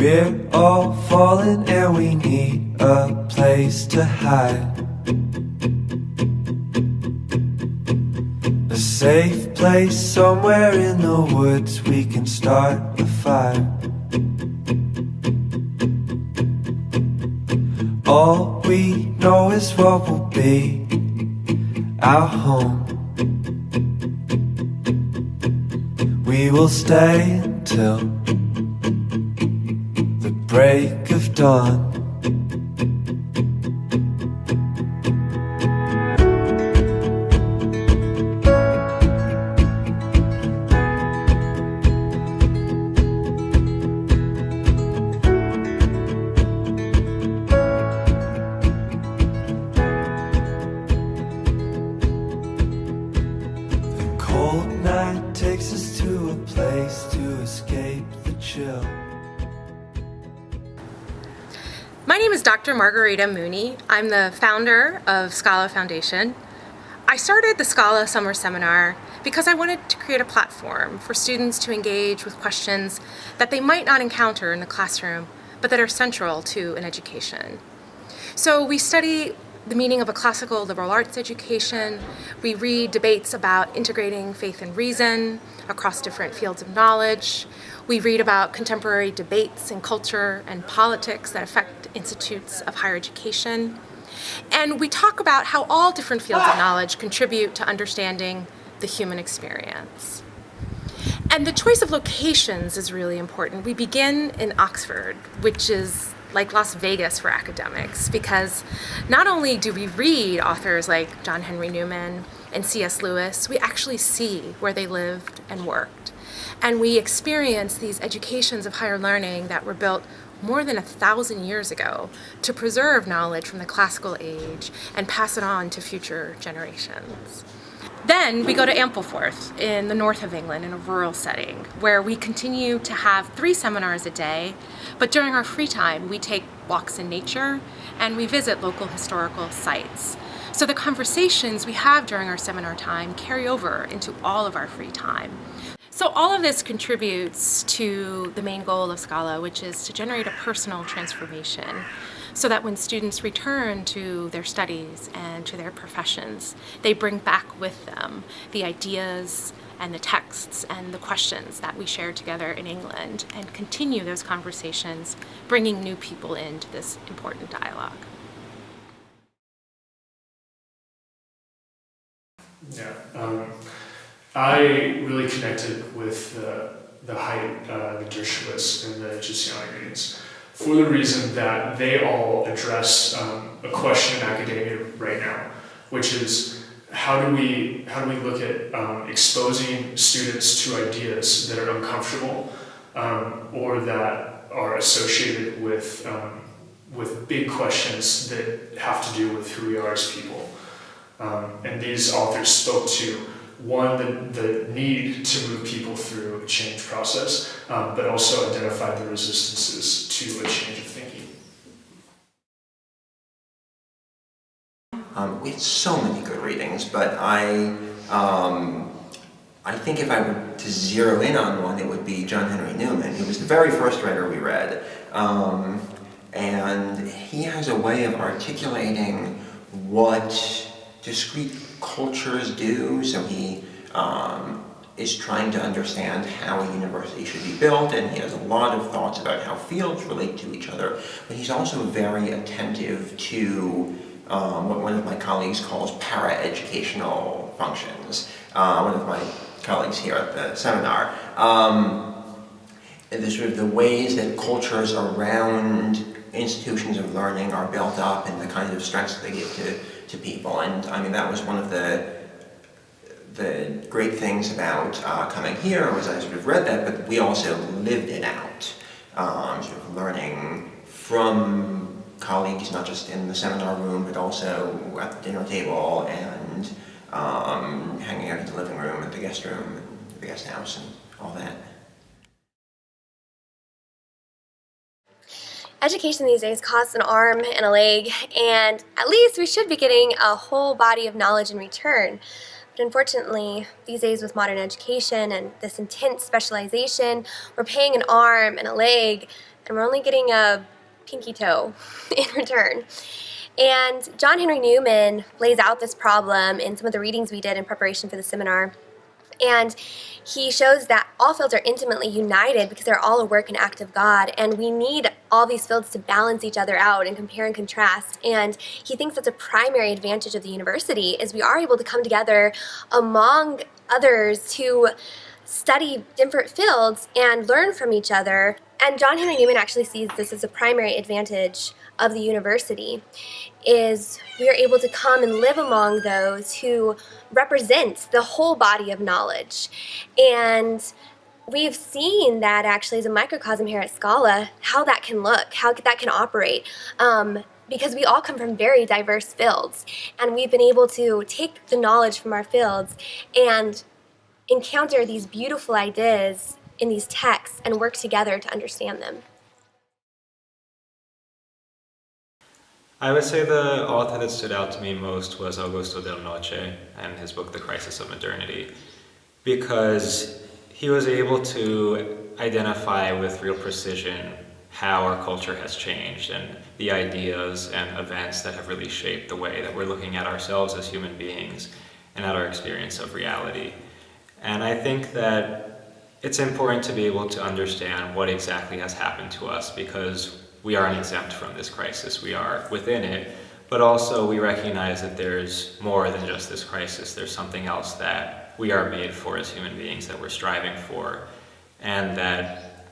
We're all falling and we need a place to hide. A safe place somewhere in the woods we can start a fire. All we know is what will be our home. We will stay until the break of dawn. The cold night takes us to a place to escape the chill. My name is Dr. Margarita Mooney. I'm the founder of Scala Foundation. I started the Scala Summer Seminar because I wanted to create a platform for students to engage with questions that they might not encounter in the classroom, but that are central to an education. So we study the meaning of a classical liberal arts education. We read debates about integrating faith and reason across different fields of knowledge. We read about contemporary debates in culture and politics that affect institutes of higher education. And we talk about how all different fields of knowledge contribute to understanding the human experience. And the choice of locations is really important. We begin in Oxford, which is like Las Vegas for academics, because not only do we read authors like John Henry Newman and C.S. Lewis, we actually see where they lived and worked. And we experience these educations of higher learning that were built more than 1,000 years ago to preserve knowledge from the classical age and pass it on to future generations. Then we go to Ampleforth in the north of England in a rural setting where we continue to have 3 seminars a day, but during our free time we take walks in nature and we visit local historical sites. So the conversations we have during our seminar time carry over into all of our free time. So all of this contributes to the main goal of Scala, which is to generate a personal transformation so that when students return to their studies and to their professions, they bring back with them the ideas and the texts and the questions that we shared together in England and continue those conversations, bringing new people into this important dialogue. Yeah, I really connected with the Haidt, the Dershowitz, and the Giussiani readings for the reason that they all address a question in academia right now, which is how do we look at exposing students to ideas that are uncomfortable or that are associated with big questions that have to do with who we are as people. And these authors spoke to, one, the need to move people through a change process, but also identify the resistances to a change of thinking. We had so many good readings, but I think if I were to zero in on one, it would be John Henry Newman. He was the very first writer we read, and he has a way of articulating what discrete cultures do. So he is trying to understand how a university should be built, and he has a lot of thoughts about how fields relate to each other, but he's also very attentive to what one of my colleagues calls para-educational functions. One of my colleagues here at the seminar. The sort of the ways that cultures around institutions of learning are built up and the kinds of strengths that they give to people. And I mean, that was one of the great things about coming here was I sort of read that, but we also lived it out, sort of learning from colleagues, not just in the seminar room, but also at the dinner table and hanging out in the living room, at the guest room, and the guest house, and all that. Education these days costs an arm and a leg, and at least we should be getting a whole body of knowledge in return. But unfortunately, these days with modern education and this intense specialization, we're paying an arm and a leg and we're only getting a pinky toe in return. And John Henry Newman lays out this problem in some of the readings we did in preparation for the seminar. And he shows that all fields are intimately united because they're all a work and act of God, and we need all these fields to balance each other out and compare and contrast. And he thinks that's a primary advantage of the university, is we are able to come together among others to study different fields and learn from each other. And John Henry Newman actually sees this as a primary advantage of the university, is we are able to come and live among those who represent the whole body of knowledge. And we've seen that actually as a microcosm here at Scala, how that can look, how that can operate. Because we all come from very diverse fields, and we've been able to take the knowledge from our fields and encounter these beautiful ideas in these texts and work together to understand them. I would say the author that stood out to me most was Augusto Del Noce and his book, The Crisis of Modernity, because he was able to identify with real precision how our culture has changed and the ideas and events that have really shaped the way that we're looking at ourselves as human beings and at our experience of reality. And I think that it's important to be able to understand what exactly has happened to us, because we aren't exempt from this crisis. We are within it, but also we recognize that there's more than just this crisis. There's something else that we are made for as human beings, that we're striving for, and that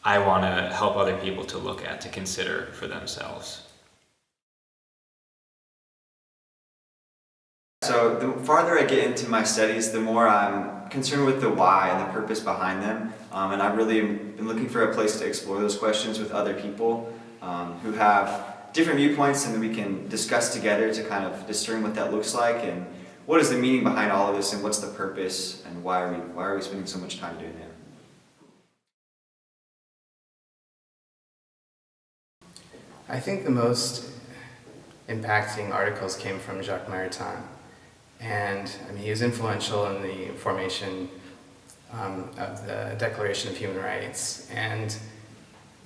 I want to help other people to look at, to consider for themselves. So the farther I get into my studies, the more I'm concerned with the why and the purpose behind them. And I've really been looking for a place to explore those questions with other people who have different viewpoints, and we can discuss together to kind of discern what that looks like and what is the meaning behind all of this and what's the purpose and why are we spending so much time doing it. I think the most impacting articles came from Jacques Maritain. And I mean, he was influential in the formation of the Declaration of Human Rights. And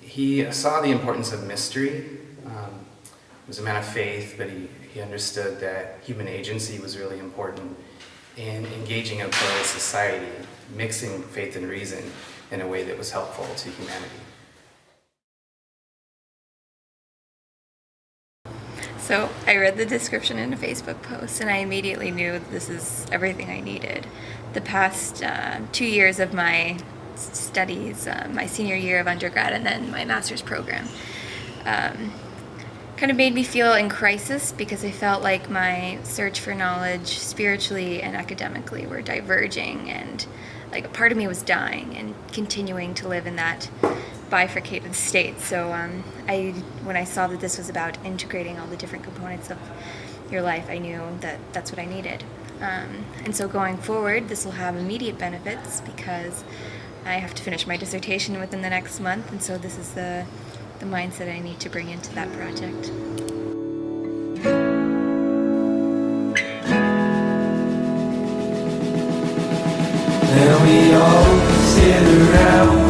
he saw the importance of mystery. He was a man of faith, but he understood that human agency was really important in engaging a pluralist society, mixing faith and reason in a way that was helpful to humanity. So I read the description in a Facebook post, and I immediately knew this is everything I needed. The past 2 years of my studies, my senior year of undergrad and then my master's program, kind of made me feel in crisis, because I felt like my search for knowledge spiritually and academically were diverging, and like a part of me was dying and continuing to live in that bifurcated state. So when I saw that this was about integrating all the different components of your life, I knew that that's what I needed. And so going forward, this will have immediate benefits because I have to finish my dissertation within the next month, and so this is the mindset I need to bring into that project. And we all sit around